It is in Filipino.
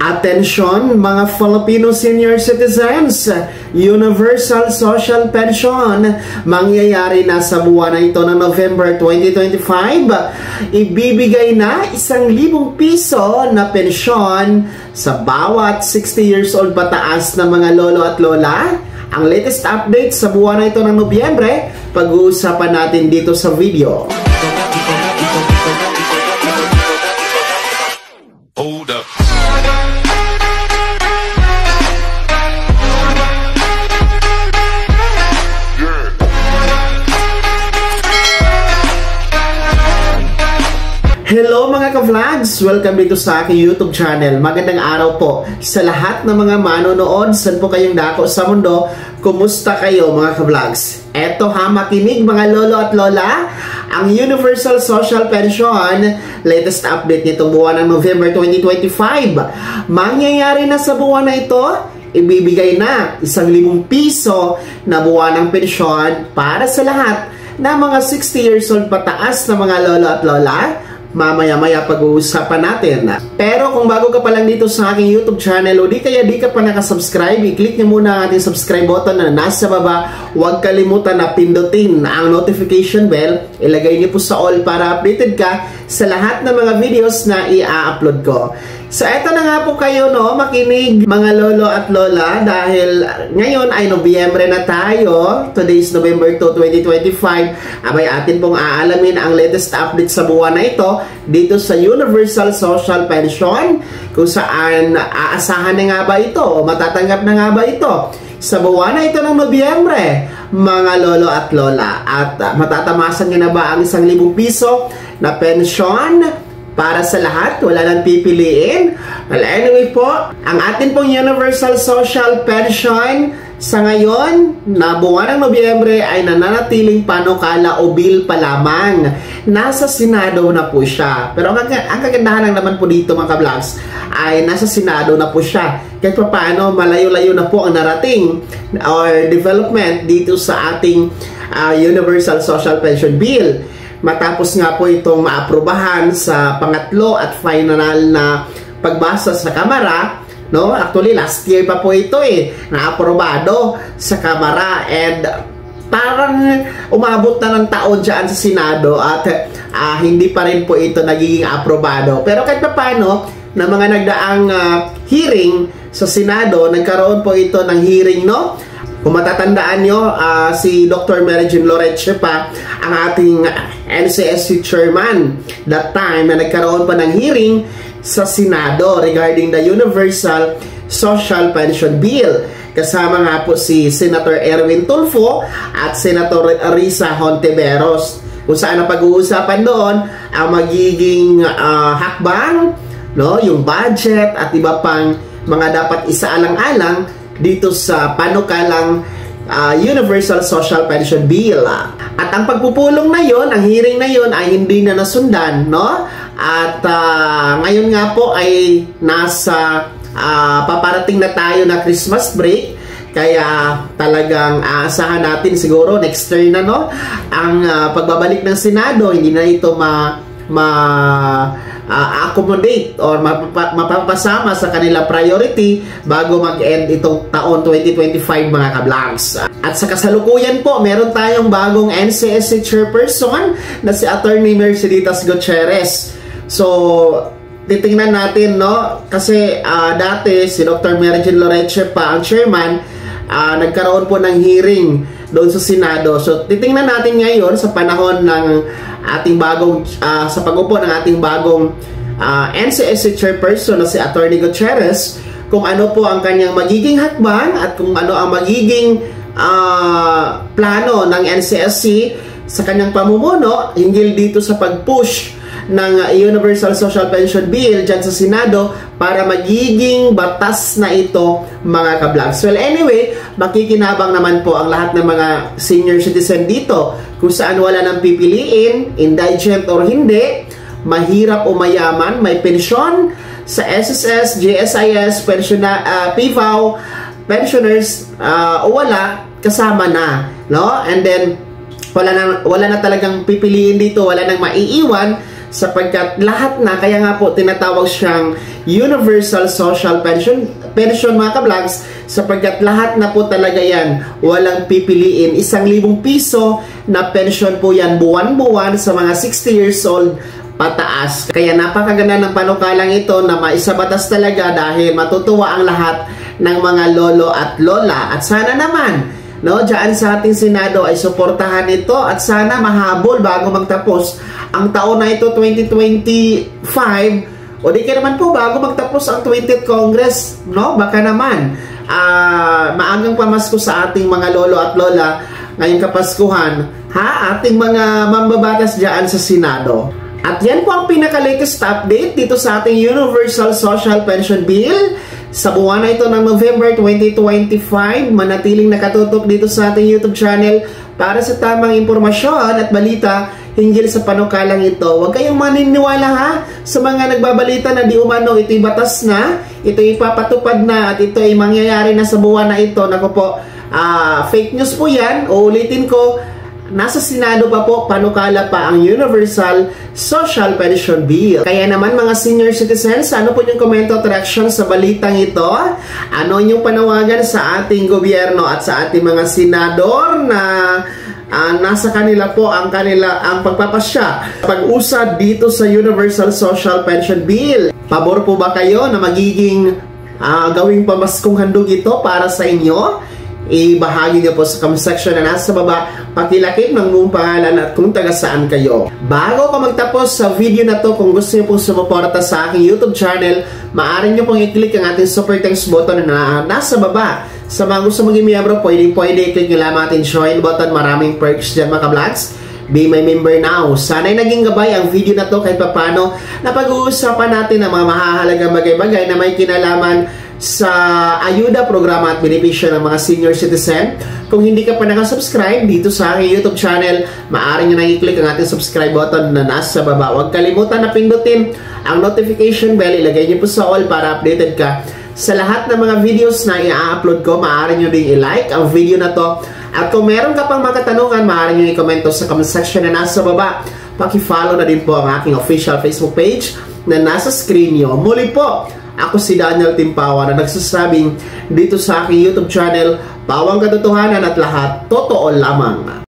Atensyon mga Filipino senior citizens, Universal Social Pension mangyayari na sa buwan na ito ng November 2025. Ibibigay na 1,000 piso na pensyon sa bawat 60 years old pataas na mga lolo at lola. Ang latest update sa buwan na ito ng Nobyembre, pag-uusapan natin dito sa video. Hold up. Hello mga ka-vlogs! Welcome dito sa aking YouTube channel. Magandang araw po sa lahat ng mga manonood. Saan po kayong dako sa mundo? Kumusta kayo mga ka-vlogs? Eto ha, makinig mga lolo at lola. Ang Universal Social Pension, latest update nitong buwan ng November 2025. Mangyayari na sa buwan na ito. Ibibigay na 1,000 piso na buwan ng pensyon para sa lahat na mga 60 years old pataas na mga lolo at lola. Mamaya-maya pag-uusapan natin. Pero kung bago ka pa lang dito sa aking YouTube channel o di ka pa nakasubscribe, i-click nyo muna ang ating subscribe button na nasa baba. Huwag kalimutan na pindutin ang notification bell. Ilagay niyo po sa all para updated ka sa lahat ng mga videos na i-upload ko. So eto na nga po kayo, no, makinig mga lolo at lola, dahil ngayon ay Nobyembre na tayo. Today is November 2, 2025. Abay atin pong aalamin ang latest update sa buwan na ito dito sa Universal Social Pension, kung saan aasahan na nga ba ito o matatanggap na nga ba ito sa buwan na ito ng Nobyembre, mga lolo at lola. At matatamasan nyo na ba ang 1,000 piso na pensyon para sa lahat? Wala nang pipiliin. Well, anyway po, ang atin pong Universal Social Pension sa ngayon na buwan ng Nobyembre ay nananatiling panukala o bill pa lamang. Nasa Senado na po siya. Pero ang kagandahan lang naman po dito mga ka-vlogs ay nasa Senado na po siya. Kahit pa paano, malayo-layo na po ang narating or development dito sa ating Universal Social Pension Bill. Matapos nga po itong maaprubahan sa pangatlo at final na pagbasa sa Kamara, no? Actually, last year pa po ito naaprobado sa Kamara, and parang umabot na ng taon dyan sa Senado at hindi pa rin po ito nagiging aprobado. Pero kahit pa paano, na mga nagdaang hearing sa Senado, nagkaroon po ito ng hearing, no? Kung matatandaan nyo, si Dr. Mary Jean Loreche pa ang ating NCSC chairman that time na nagkaroon pa ng hearing sa Senado regarding the Universal Social Pension Bill. Kasama nga po si Senator Erwin Tulfo at Senator Risa Hontiveros, kung saan ang pag-uusapan doon ang magiging hakbang, no, yung budget at iba pang mga dapat isaalang-alang dito sa panukalang Universal Social Pension Bill. At ang pagpupulong na yon, ang hearing na yon ay hindi na nasundan, no? At ngayon nga po ay nasa paparating na tayo na Christmas break, kaya talagang aasahan natin siguro next term na, no, ang pagbabalik ng Senado. Hindi na ito accommodate or mapapasama sa kanila priority bago mag-end itong taon 2025 mga ka-vlogs. At sa kasalukuyan po, meron tayong bagong NCSC chairperson na si Attorney Merceditas Gutierrez. So titingnan natin, no, kasi dati si Dr. Mary Jean Loreche pa ang chairman. Nagkaroon po ng hearing doon sa Senado. So titingnan natin ngayon sa panahon ng ating bagong sa pag-upo ng ating bagong NCSC chairperson na si Attorney Gutierrez, kung ano po ang kanyang magiging hakbang at kung ano ang magiging plano ng NCSC sa kanyang pamumuno hinggil dito sa pag-push ng Universal Social Pension Bill dyan sa Senado para magiging batas na ito mga ka-vlogs. Well, anyway, makikinabang naman po ang lahat ng mga senior citizen dito kung saan wala nang pipiliin, indigent or hindi, mahirap o mayaman, may pensyon sa SSS, GSIS, PVAW, pensioners o wala, kasama na, no? And then wala na talagang pipiliin dito, wala nang maiiwan sapagkat lahat na, kaya nga po tinatawag siyang Universal Social Pension mga ka-vlogs, sapagkat lahat na po talaga yan, walang pipiliin. 1,000 piso na pension po yan buwan-buwan sa mga 60 years old pataas. Kaya napakaganda ng panukalang ito na maisabatas talaga dahil matutuwa ang lahat ng mga lolo at lola. At sana naman, no, dyan sa ating Senado ay suportahan ito at sana mahabol bago magtapos ang taon na ito, 2025, o di ka naman po bago magtapos ang 20th Congress, no? Baka naman maagang pamasko sa ating mga lolo at lola ngayong Kapaskuhan, ha? Ating mga mambabatas dyan sa Senado. At yan po ang pinaka-latest update dito sa ating Universal Social Pension Bill sa buwan na ito ng November 2025. Manatiling nakatutok dito sa ating YouTube channel para sa tamang impormasyon at balita hinggil sa panukalang ito. Huwag kayong maniniwala ha sa mga nagbabalita na di umano ito'y batas na, ito'y ipapatupad na at ito'y mangyayari na sa buwan na ito. Naku po, fake news po yan. Uulitin ko, nasa Senado pa po, panukala pa ang Universal Social Pension Bill. Kaya naman mga senior citizens, ano po yung komento at reaction sa balitang ito? Ano yung panawagan sa ating gobyerno at sa ating mga senador na nasa kanila po ang pagpapasya pag-usad dito sa Universal Social Pension Bill? Pabor po ba kayo na magiging gawing pamaskong handog ito para sa inyo? Ibahagi niyo po sa comment section na nasa baba, pakilakip ng buong pangalan at kung taga saan kayo. Bago ko magtapos sa video na to, kung gusto niyo pong sumuporta sa aking YouTube channel, maaari niyo pong i-click ang ating super thanks button na nasa baba. Sa mga gusto maging miyembro, pwede i-click nyo lamang ating join button. Maraming perks dyan mga ka-vlogs. Be my member now. Sana'y naging gabay ang video na to kahit papano na pag-uusapan natin ang mga mahahalagang bagay-bagay na may kinalaman sa ayuda, programa at benepisyo ng mga senior citizen. Kung hindi ka pa nakasubscribe dito sa aking YouTube channel, maaari nyo nang i-click ang ating subscribe button na nasa baba. Huwag kalimutan na pindutin ang notification bell. Ilagay nyo po sa all para updated ka sa lahat ng mga videos na i-upload ko. Maaari nyo din i-like ang video na to. At kung meron ka pang mga katanungan, maaari nyo i-komento sa comment section na nasa baba. Paki-follow na din po ang aking official Facebook page na nasa screen nyo. Muli po, ako si Daniel Timpawa na nagsasabing dito sa aking YouTube channel, pawang katotohanan at lahat totoo lamang.